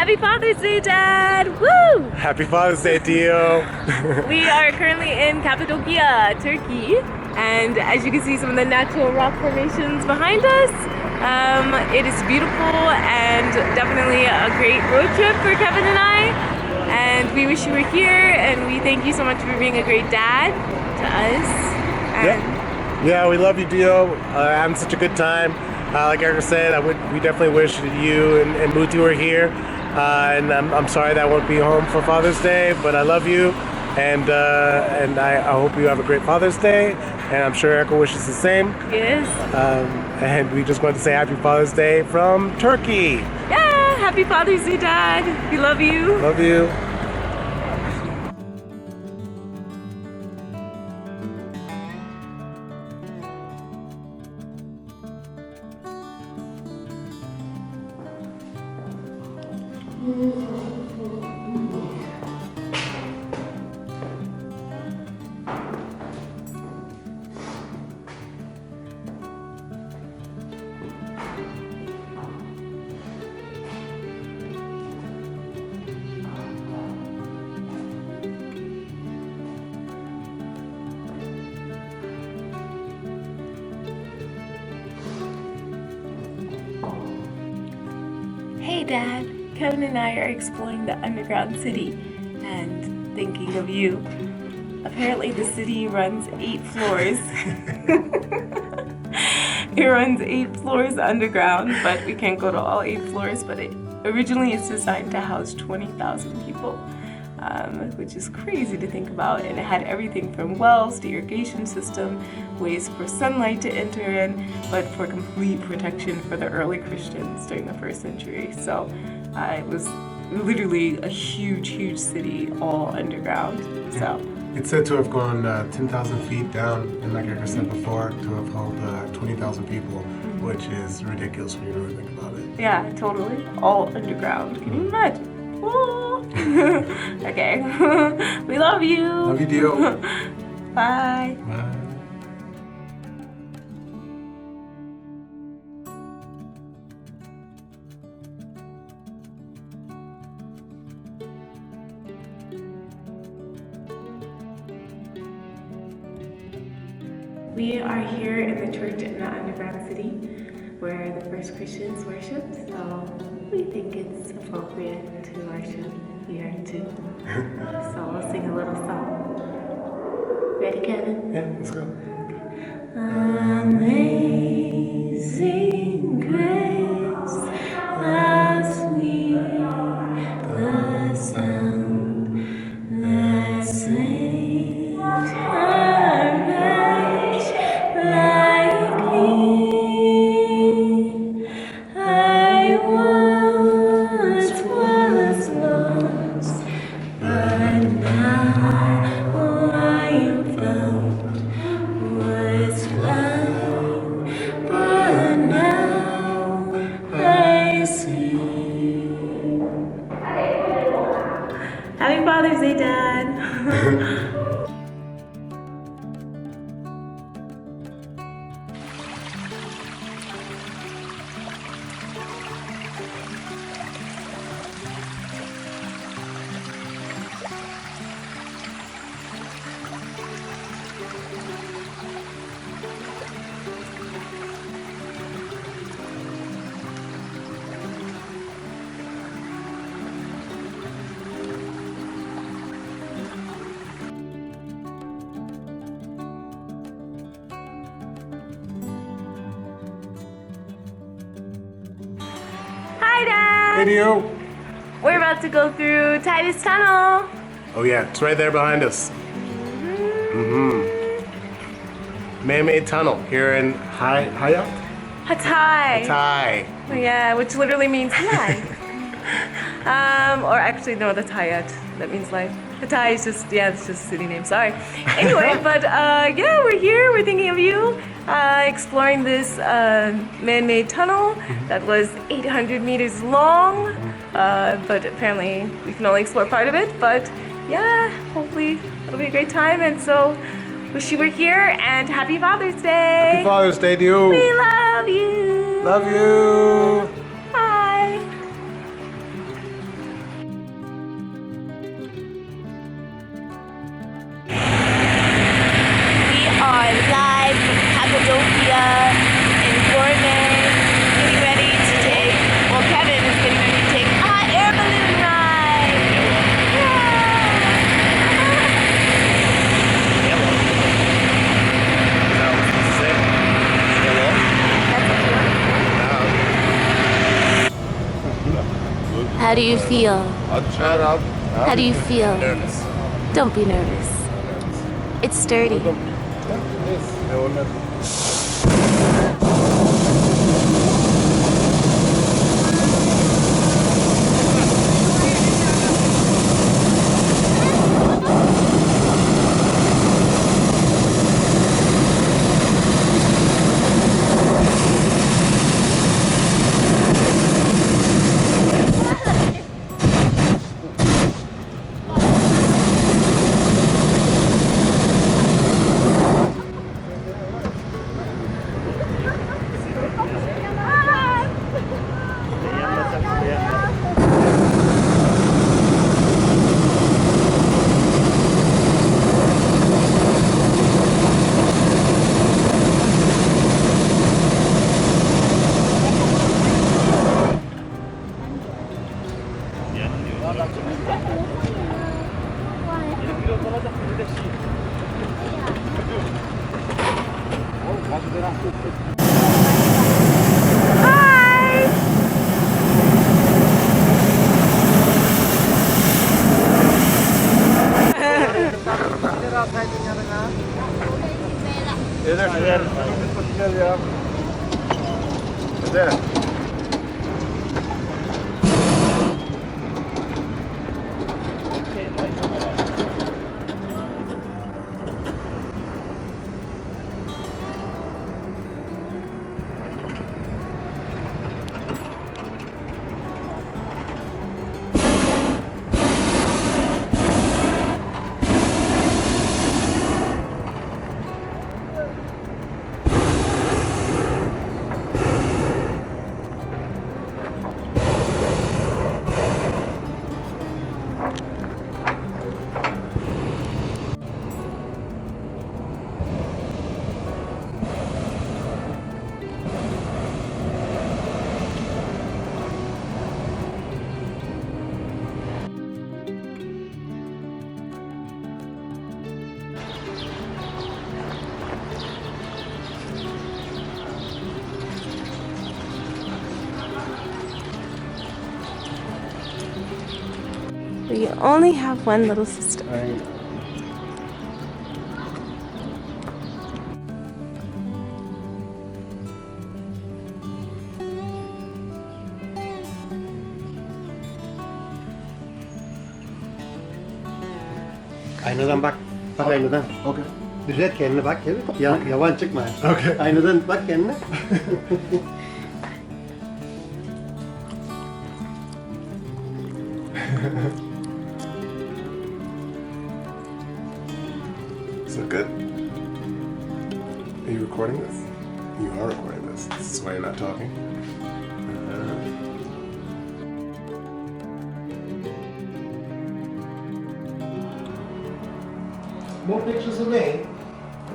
Happy Father's Day, Dad! Woo! Happy Father's Day to you. We are currently in Cappadocia, Turkey, and as you can see some of the natural rock formations behind us, it is beautiful and definitely a great road trip for Kevin and I, and we wish you were here, and we thank you so much for being a great dad to us. Yeah, we love you, Dio. Having such a good time. Like Erica said, we definitely wish that you and Muti were here. And I'm sorry that I won't be home for Father's Day, but I love you, and I hope you have a great Father's Day, and I'm sure Erica wishes the same. Yes. And we just wanted to say Happy Father's Day from Turkey. Yeah, Happy Father's Day, Dad. We love you. Love you. Hey Dad, Kevin and I are exploring the underground city and thinking of you. Apparently the city runs 8 floors. It runs 8 floors underground, but we can't go to all 8 floors, but originally it's designed to house 20,000 people. Which is crazy to think about, and it had everything from wells to irrigation system, ways for sunlight to enter in, but for complete protection for the early Christians during the 1st century. So it was literally a huge city all underground. So It's said to have gone 10,000 feet down, and like I said before, to have held 20,000 people, which is ridiculous when you really think about it. yeah, totally, all underground. Can you imagine? Whoa. Okay. We love you. Love you, Dio. Bye. Bye. We are here in the church in the underground city where the first Christians worshipped, so we think it's appropriate to worship here too. So we'll sing a little song. Ready, Kevin? Yeah, let's go. Amazing grace, how sweet the sound that saved a wretch like me. I once was lost, but now I am found. Was blind, but now I see. Happy Father's Day, Dad. Hi, Dad. Hey, Dio. We're about to go through Titus Tunnel. Oh yeah, it's right there behind us. Man-made tunnel here in Hatay. Hatay. Yeah, which literally means life. Or actually, no, that's Hayat. That means life. Hatay is just, yeah, it's just a city name. Sorry. Anyway, but yeah, we're here. We're thinking of you. Exploring this man-made tunnel that was 800 meters long. But apparently we can only explore part of it. But yeah, hopefully it'll be a great time. And so wish you were here, and happy Father's Day. Happy Father's Day, Dio. We love you. Love you. Bye. do you feel? Shut up. How do you feel? Nervous. Don't be nervous. It's sturdy. We only have one little sister. Aynadan bak. Bak aynadan. Okay. Düzelt kendine bak. Evet. Yavan çıkma. Okay. Aynadan bak kendine. Is it good? Are you recording this? You are recording this. This is why you're not talking. More pictures of me.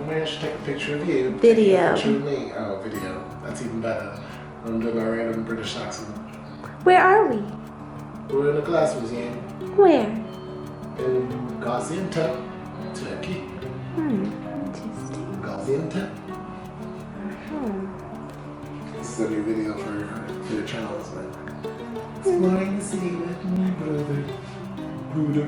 Maybe I should take a picture of you. Video. Take a picture of me. Oh, video. That's even better. I'm doing my random British accent. Where are we? We're in a glass museum Where? in Gaziantep, Turkey. Interesting. Gaziantep. This is a new video for your channel, isn't it? Exploring the sea with my brother, Buddha.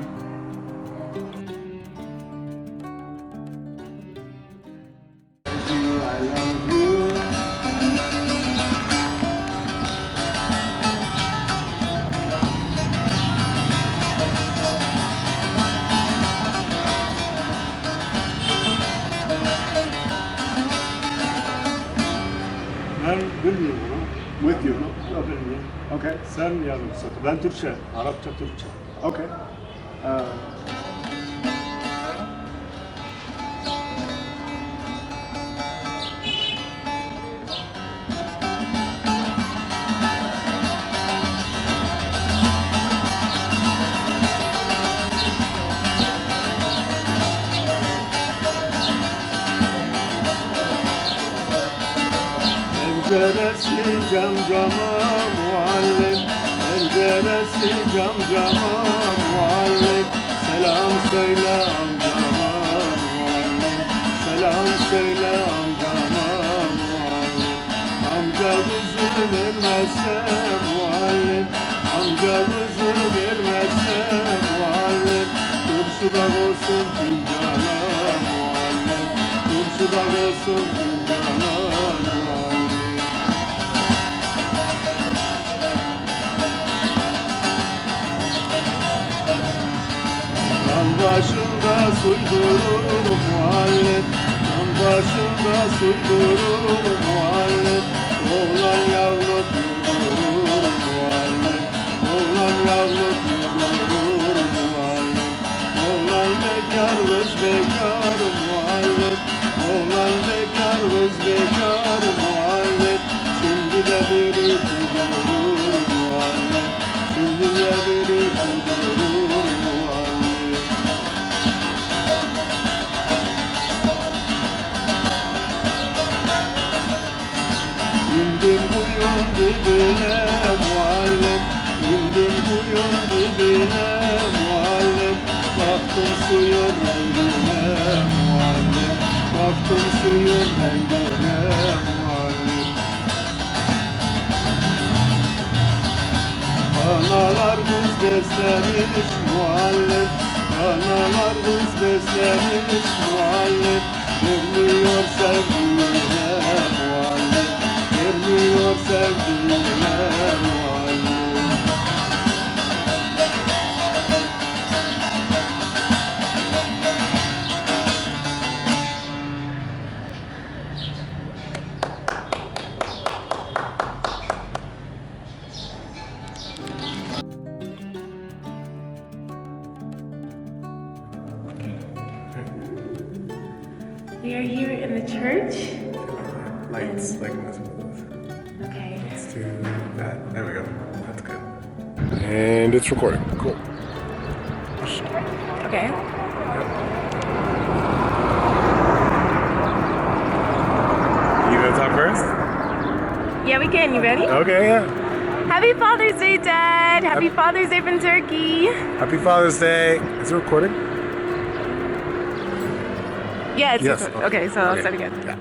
Ben bilmiyorum bunu. With you. No, bilmiyorum. Okay. Sen yardım satı. Ben Türkçe. Arapça Türkçe. Okay. Penceresi cam cama muallim, penceresi cam cama muallim. Selam söyle amcama muallim, selam söyle amcama muallim. Amca kızı vermezse muallim, amca kızı Turşuda olsun fincana muhallet, turşuda olsun fincana muhallet. Yan başında suydurur muhallet, yan başında suydurur muhallet. Oğlan yavrum yurdurur muhallet, oğlan yavrum yurdurur muhallet. Oğlan bekar kız bekar muhallet, oğlan bekar kız bekar muhallet. Şimdi de biri kudurur muhallet, şimdi de biri kudurur muhallet. İndim kuyun dibine muhallet, indim kuyun dibine muhallet. Baktım suyun rengine muhallet, baktım suyun rengine muhallet. Analar kız beslemiş muhallet, analar kız beslemiş muhallet. Vermiyor sevdiğine muhallet, vermiyor sevdiğine muhallet. We are here in the church. Lights, like this. Okay. Let's do that. There we go. That's good. And it's recording. Cool. Okay. You gonna talk first? Yeah, we can. You ready? Okay, yeah. Happy Father's Day, Dad. Happy Father's Day from Turkey. Happy Father's Day. Is it recording? Yeah, it's Yes. okay. So I'll start again. Yeah.